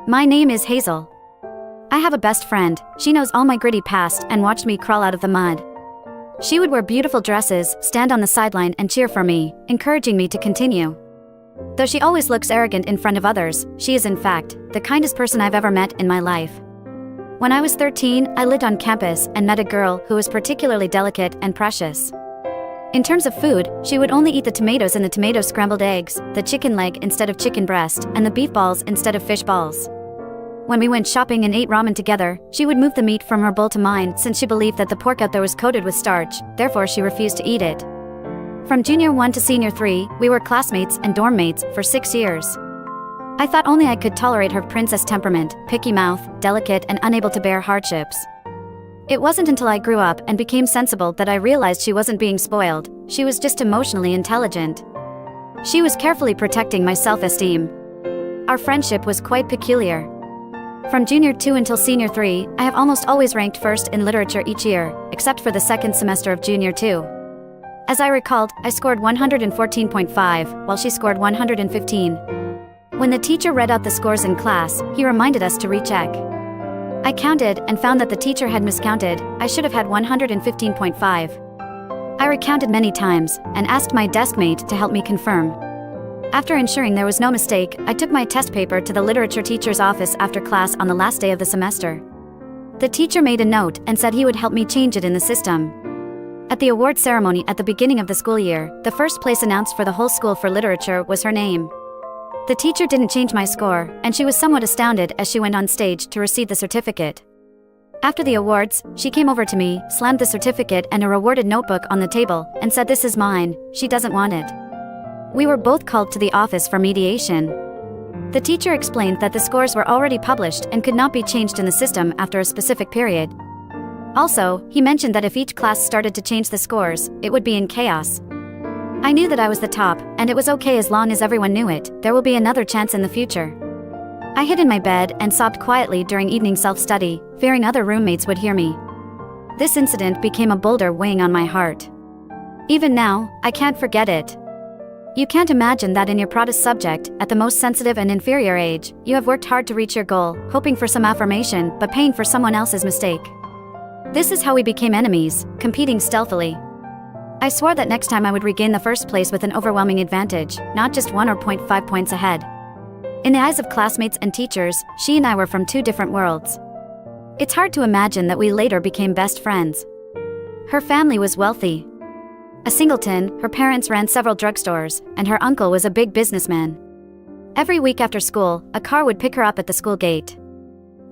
My name is Hazel. I have a best friend. She knows all my gritty past and watched me crawl out of the mud. She would wear beautiful dresses, stand on the sideline and cheer for me, encouraging me to continue. Though she always looks arrogant in front of others, she is in fact the kindest person I've ever met in my life. When I was 13, I lived on campus and met a girl who was particularly delicate and precious. In terms of food, she would only eat the tomatoes in the tomato scrambled eggs, the chicken leg instead of chicken breast, and the beef balls instead of fish balls. When we went shopping and ate ramen together, she would move the meat from her bowl to mine since she believed that the pork out there was coated with starch, therefore she refused to eat it. From junior 1 to senior 3, we were classmates and dorm mates for 6 years. I thought only I could tolerate her princess temperament, picky mouth, delicate and unable to bear hardships. It wasn't until I grew up and became sensible that I realized she wasn't being spoiled, she was just emotionally intelligent. She was carefully protecting my self-esteem. Our friendship was quite peculiar. From junior 2 until senior 3, I have almost always ranked first in literature each year, except for the second semester of junior 2. As I recalled, I scored 114.5, while she scored 115. When the teacher read out the scores in class, he reminded us to recheck. I counted and found that the teacher had miscounted. I should have had 115.5. I recounted many times and asked my deskmate to help me confirm. After ensuring there was no mistake, I took my test paper to the literature teacher's office after class on the last day of the semester. The teacher made a note and said he would help me change it in the system. At the award ceremony at the beginning of the school year, the first place announced for the whole school for literature was her name. The teacher didn't change my score, and she was somewhat astounded as she went on stage to receive the certificate. After the awards, she came over to me, slammed the certificate and a rewarded notebook on the table, and said, "This is mine, she doesn't want it." We were both called to the office for mediation. The teacher explained that the scores were already published and could not be changed in the system after a specific period. Also, he mentioned that if each class started to change the scores, it would be in chaos. I knew that I was the top, and it was okay as long as everyone knew it. There will be another chance in the future. I hid in my bed and sobbed quietly during evening self-study, fearing other roommates would hear me. This incident became a boulder weighing on my heart. Even now, I can't forget it. You can't imagine that in your proudest subject, at the most sensitive and inferior age, you have worked hard to reach your goal, hoping for some affirmation, but paying for someone else's mistake. This is how we became enemies, competing stealthily. I swore that next time I would regain the first place with an overwhelming advantage, not just 1.5 points ahead. In the eyes of classmates and teachers, she and I were from two different worlds. It's hard to imagine that we later became best friends. Her family was wealthy. A singleton, her parents ran several drugstores, and her uncle was a big businessman. Every week after school, a car would pick her up at the school gate.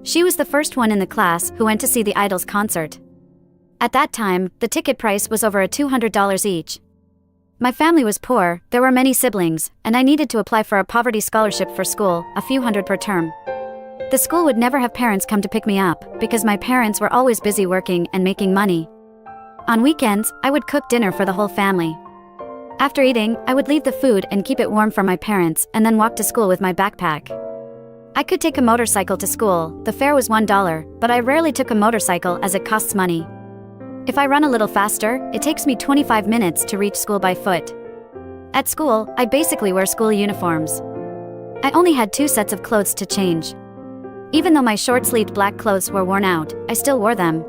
She was the first one in the class who went to see the Idols concert. At that time, the ticket price was over $200 each. My family was poor, there were many siblings, and I needed to apply for a poverty scholarship for school, a few hundred per term. The school would never have parents come to pick me up, because my parents were always busy working and making money. On weekends, I would cook dinner for the whole family. After eating, I would leave the food and keep it warm for my parents, and then walk to school with my backpack. I could take a motorcycle to school, the fare was $1, but I rarely took a motorcycle as it costs money. If I run a little faster, it takes me 25 minutes to reach school by foot. At school, I basically wear school uniforms. I only had 2 sets of clothes to change. Even though my short-sleeved black clothes were worn out, I still wore them.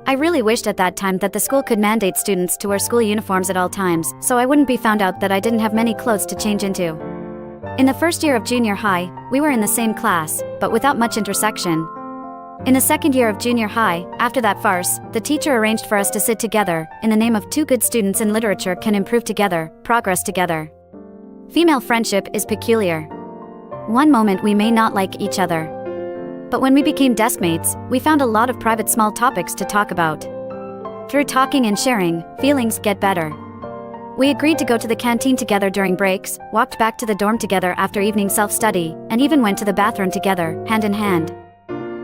I really wished at that time that the school could mandate students to wear school uniforms at all times, so I wouldn't be found out that I didn't have many clothes to change into. In the first year of junior high, we were in the same class, but without much intersection. In the second year of junior high, after that farce, the teacher arranged for us to sit together, in the name of 2 good students in literature can improve together, progress together. Female friendship is peculiar. One moment we may not like each other. But when we became deskmates, we found a lot of private small topics to talk about. Through talking and sharing, feelings get better. We agreed to go to the canteen together during breaks, walked back to the dorm together after evening self-study, and even went to the bathroom together, hand in hand.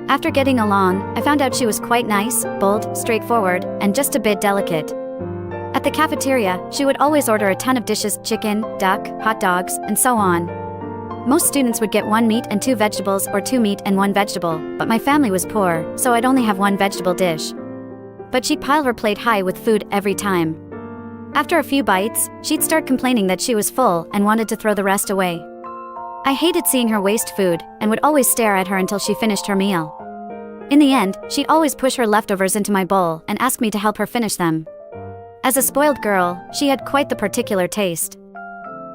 After getting along, I found out she was quite nice, bold, straightforward, and just a bit delicate. At the cafeteria, she would always order a ton of dishes, chicken, duck, hot dogs, and so on. Most students would get 1 meat and 2 vegetables or 2 meat and 1 vegetable, but my family was poor, so I'd only have 1 vegetable dish. But she'd pile her plate high with food every time. After a few bites, she'd start complaining that she was full and wanted to throw the rest away. I hated seeing her waste food and would always stare at her until she finished her meal. In the end, she'd always push her leftovers into my bowl and ask me to help her finish them. As a spoiled girl, she had quite the particular taste.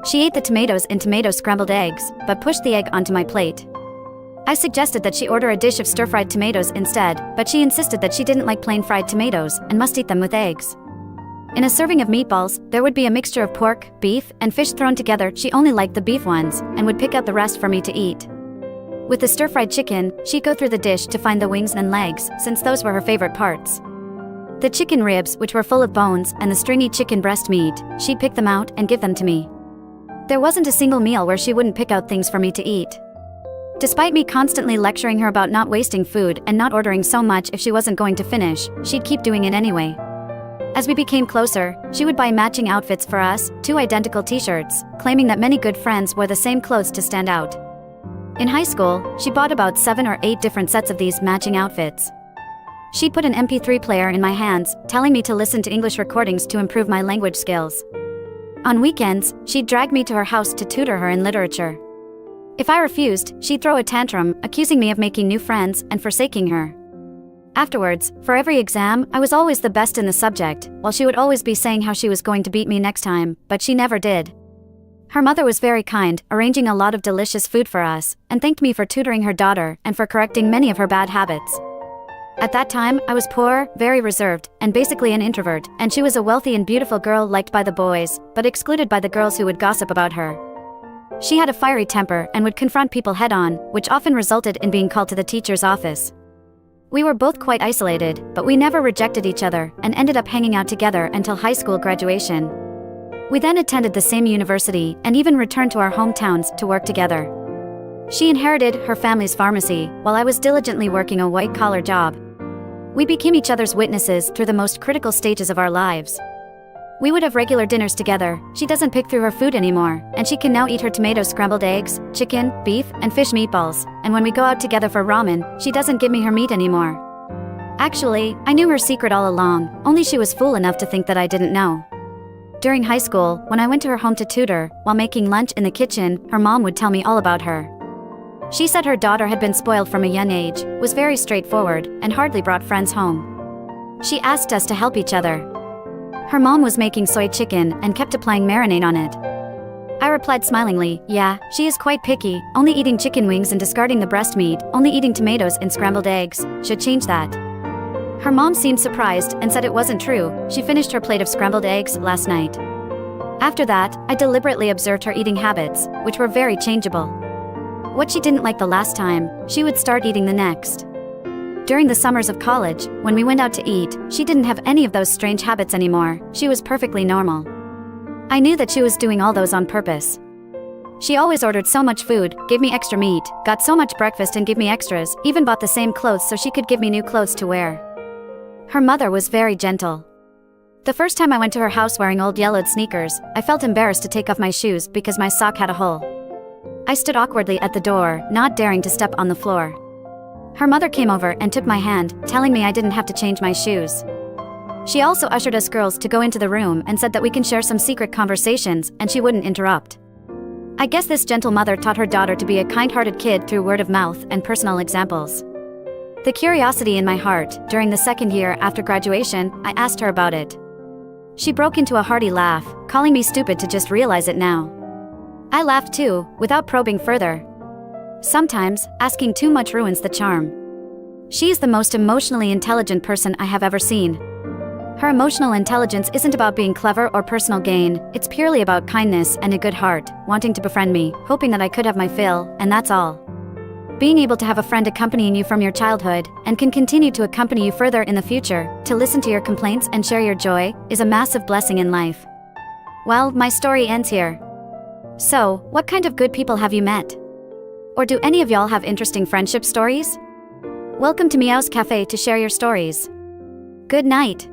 She ate the tomatoes in tomato scrambled eggs, but pushed the egg onto my plate. I suggested that she order a dish of stir-fried tomatoes instead, but she insisted that she didn't like plain fried tomatoes and must eat them with eggs. In a serving of meatballs, there would be a mixture of pork, beef, and fish thrown together. She only liked the beef ones and would pick out the rest for me to eat. With the stir-fried chicken, she'd go through the dish to find the wings and legs, since those were her favorite parts. The chicken ribs, which were full of bones, and the stringy chicken breast meat, she'd pick them out and give them to me. There wasn't a single meal where she wouldn't pick out things for me to eat. Despite me constantly lecturing her about not wasting food and not ordering so much if she wasn't going to finish, she'd keep doing it anyway. As we became closer, she would buy matching outfits for us, 2 identical t-shirts, claiming that many good friends wore the same clothes to stand out. In high school, she bought about 7 or 8 different sets of these matching outfits. She'd put an MP3 player in my hands, telling me to listen to English recordings to improve my language skills. On weekends, she'd drag me to her house to tutor her in literature. If I refused, she'd throw a tantrum, accusing me of making new friends and forsaking her. Afterwards, for every exam, I was always the best in the subject, while she would always be saying how she was going to beat me next time, but she never did. Her mother was very kind, arranging a lot of delicious food for us, and thanked me for tutoring her daughter and for correcting many of her bad habits. At that time, I was poor, very reserved, and basically an introvert, and she was a wealthy and beautiful girl liked by the boys, but excluded by the girls who would gossip about her. She had a fiery temper and would confront people head-on, which often resulted in being called to the teacher's office. We were both quite isolated, but we never rejected each other and ended up hanging out together until high school graduation. We then attended the same university and even returned to our hometowns to work together. She inherited her family's pharmacy, while I was diligently working a white-collar job. We became each other's witnesses through the most critical stages of our lives. We would have regular dinners together. She doesn't pick through her food anymore, and she can now eat her tomato scrambled eggs, chicken, beef, and fish meatballs, and when we go out together for ramen, she doesn't give me her meat anymore. Actually, I knew her secret all along, only she was fool enough to think that I didn't know. During high school, when I went to her home to tutor, while making lunch in the kitchen, her mom would tell me all about her. She said her daughter had been spoiled from a young age, was very straightforward, and hardly brought friends home. She asked us to help each other. Her mom was making soy chicken and kept applying marinade on it. I replied smilingly, yeah, she is quite picky, only eating chicken wings and discarding the breast meat, only eating tomatoes and scrambled eggs, should change that. Her mom seemed surprised and said it wasn't true. She finished her plate of scrambled eggs last night. After that, I deliberately observed her eating habits, which were very changeable. What she didn't like the last time, she would start eating the next. During the summers of college, when we went out to eat, she didn't have any of those strange habits anymore. She was perfectly normal. I knew that she was doing all those on purpose. She always ordered so much food, gave me extra meat, got so much breakfast and gave me extras, even bought the same clothes so she could give me new clothes to wear. Her mother was very gentle. The first time I went to her house wearing old yellowed sneakers, I felt embarrassed to take off my shoes because my sock had a hole. I stood awkwardly at the door, not daring to step on the floor. Her mother came over and took my hand, telling me I didn't have to change my shoes. She also ushered us girls to go into the room and said that we can share some secret conversations and she wouldn't interrupt. I guess this gentle mother taught her daughter to be a kind-hearted kid through word of mouth and personal examples. The curiosity in my heart, during the second year after graduation, I asked her about it. She broke into a hearty laugh, calling me stupid to just realize it now. I laughed too, without probing further. Sometimes, asking too much ruins the charm. She is the most emotionally intelligent person I have ever seen. Her emotional intelligence isn't about being clever or personal gain, it's purely about kindness and a good heart, wanting to befriend me, hoping that I could have my fill, and that's all. Being able to have a friend accompanying you from your childhood, and can continue to accompany you further in the future, to listen to your complaints and share your joy, is a massive blessing in life. Well, my story ends here. So, what kind of good people have you met? Or do any of y'all have interesting friendship stories? Welcome to Meow's Cafe to share your stories. Good night.